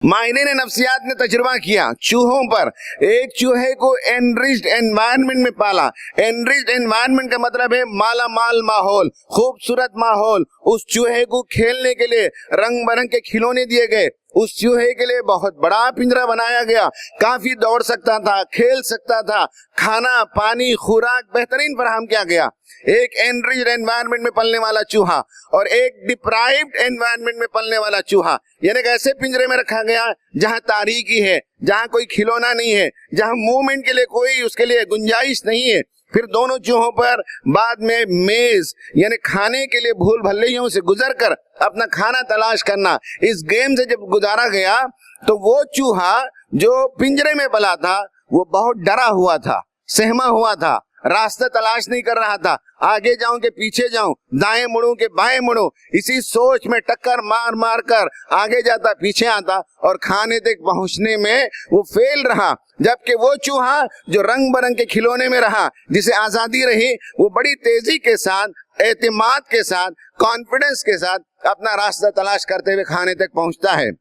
माहिरीन नफ्सियात ने तजुर्बा किया चूहों पर। एक चूहे को एनरिच्ड एनवायरनमेंट में पाला। एनरिच्ड एनवायरनमेंट का मतलब है माला माल माहौल, खूबसूरत माहौल। उस चूहे को खेलने के लिए रंग बिरंग के खिलौने दिए गए। उस चूहे के लिए बहुत बड़ा पिंजरा बनाया गया। काफी दौड़ सकता था, खेल सकता था, खाना पानी खुराक बेहतरीन फराहम किया गया। एक एनरिच्ड एनवायरनमेंट में पलने वाला चूहा और एक डिप्राइव्ड एनवायरनमेंट में पलने वाला चूहा, यानी कि ऐसे पिंजरे में रखा गया जहां तारीकी है, जहां कोई खिलौना नहीं है, जहां मूवमेंट के लिए कोई उसके लिए गुंजाइश नहीं है। फिर दोनों चूहों पर बाद में मेज यानी खाने के लिए भूल भल्लैयों से गुजर कर अपना खाना तलाश करना, इस गेम से जब गुजारा गया तो वो चूहा जो पिंजरे में पला था वो बहुत डरा हुआ था, सहमा हुआ था, रास्ता तलाश नहीं कर रहा था। आगे जाऊं कि पीछे जाऊं, दाएं मुड़ूं कि बाएं मुड़ूं, इसी सोच में टक्कर मार मार कर आगे जाता पीछे आता और खाने तक पहुंचने में वो फेल रहा। जबकि वो चूहा जो रंग बिरंग के खिलौने में रहा, जिसे आजादी रही, वो बड़ी तेजी के साथ, एतमाद के साथ, कॉन्फिडेंस के साथ अपना रास्ता तलाश करते हुए खाने तक पहुंचता है।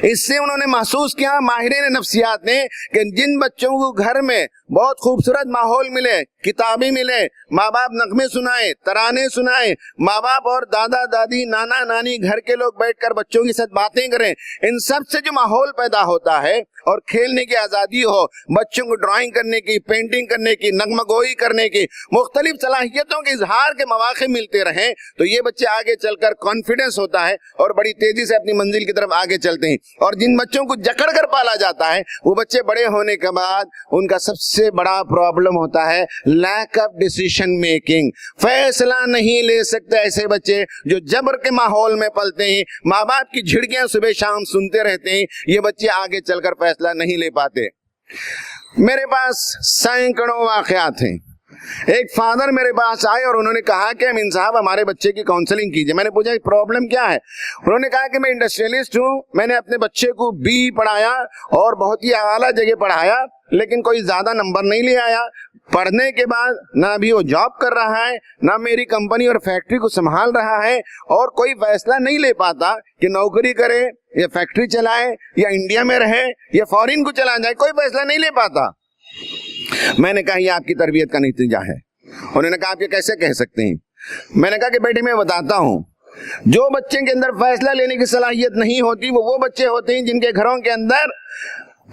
इससे उन्होंने महसूस किया माहिरीन नफ्सियात ने कि जिन बच्चों को घर में बहुत खूबसूरत माहौल मिले, किताबें मिले, माँ बाप नगमे सुनाए, तराने सुनाए, माँ बाप और दादा दादी नाना नानी घर के लोग बैठकर बच्चों के साथ बातें करें, इन सब से जो माहौल पैदा होता है और खेलने की आज़ादी हो, बच्चों को ड्राइंग करने की, पेंटिंग करने की, नगमगोई करने की, मुख्तलिफ सलाहियतों के इजहार के मौके मिलते रहें तो ये बच्चे आगे चलकर कॉन्फिडेंस होता है और बड़ी तेजी से अपनी मंजिल की तरफ आगे चलते हैं। और जिन बच्चों को जकड़ कर पाला जाता है वो बच्चे बड़े होने के बाद उनका सबसे बड़ा प्रॉब्लम होता है लैक ऑफ डिसीजन मेकिंग। फैसला नहीं ले सकते ऐसे बच्चे जो जबर के माहौल में पलते हैं, माँ बाप की झिड़कियां सुबह शाम सुनते रहते हैं, ये बच्चे आगे चलकर फैसला नहीं ले पाते। मेरे पास सैकड़ों वाकयात हैं। एक फादर मेरे पास आए और उन्होंने कहा कि अमीन साहब हमारे बच्चे की काउंसलिंग कीजिए। मैंने पूछा प्रॉब्लम क्या है? उन्होंने कहा कि मैं इंडस्ट्रियलिस्ट हूँ, मैंने अपने बच्चे को बी पढ़ाया और बहुत ही आला जगह पढ़ाया, लेकिन कोई ज्यादा नंबर नहीं ले आया। पढ़ने के बाद ना भी वो जॉब कर रहा है, ना मेरी कंपनी और फैक्ट्री को संभाल रहा है, और कोई फैसला नहीं ले पाता कि नौकरी करे या फैक्ट्री चलाए या इंडिया में रहे या फॉरेन को चला जाए, कोई फैसला नहीं ले पाता। मैंने कहा ये आपकी तरबियत का नतीजा है। उन्होंने कहा आप ये कैसे कह सकते हैं? मैंने कहा कि बेटे मैं बताता हूँ, जो बच्चे के अंदर फैसला लेने की सलाहियत नहीं होती वो बच्चे होते हैं जिनके घरों के अंदर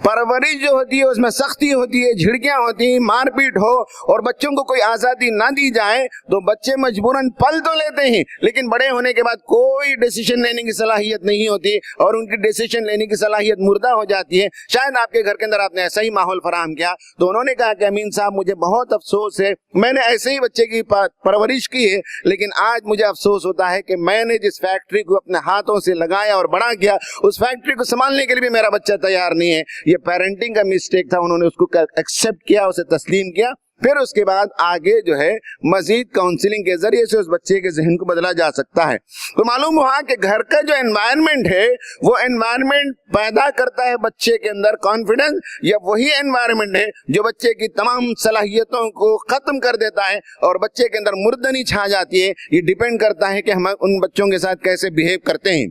परवरिश जो होती है उसमें सख्ती होती है, झिड़कियां होती हैं, मारपीट हो और बच्चों को कोई आजादी ना दी जाए तो बच्चे मजबूरन पल तो लेते हैं, लेकिन बड़े होने के बाद कोई डिसीजन लेने की सलाहियत नहीं होती और उनकी डिसीजन लेने की सलाहियत मुर्दा हो जाती है। शायद आपके घर के अंदर आपने ऐसा ही माहौल फराहम किया। तो उन्होंने कहा कि अमीन साहब मुझे बहुत अफसोस है, मैंने ऐसे ही बच्चे की परवरिश की है, लेकिन आज मुझे अफसोस होता है कि मैंने जिस फैक्ट्री को अपने हाथों से लगाया और बड़ा किया उस फैक्ट्री को संभालने के लिए भी मेरा बच्चा तैयार नहीं है। ये पेरेंटिंग का मिस्टेक था। उन्होंने उसको एक्सेप्ट किया, उसे तस्लीम किया। फिर उसके बाद आगे जो है मजीद काउंसलिंग के जरिए से उस बच्चे के जहन को बदला जा सकता है। तो मालूम हुआ कि घर का जो एनवायरनमेंट है वो एनवायरनमेंट पैदा करता है बच्चे के अंदर कॉन्फिडेंस, या वही एनवायरनमेंट है जो बच्चे की तमाम सलाहियतों को खत्म कर देता है और बच्चे के अंदर मुर्दनी छा जाती है। ये डिपेंड करता है कि हम उन बच्चों के साथ कैसे बिहेव करते हैं।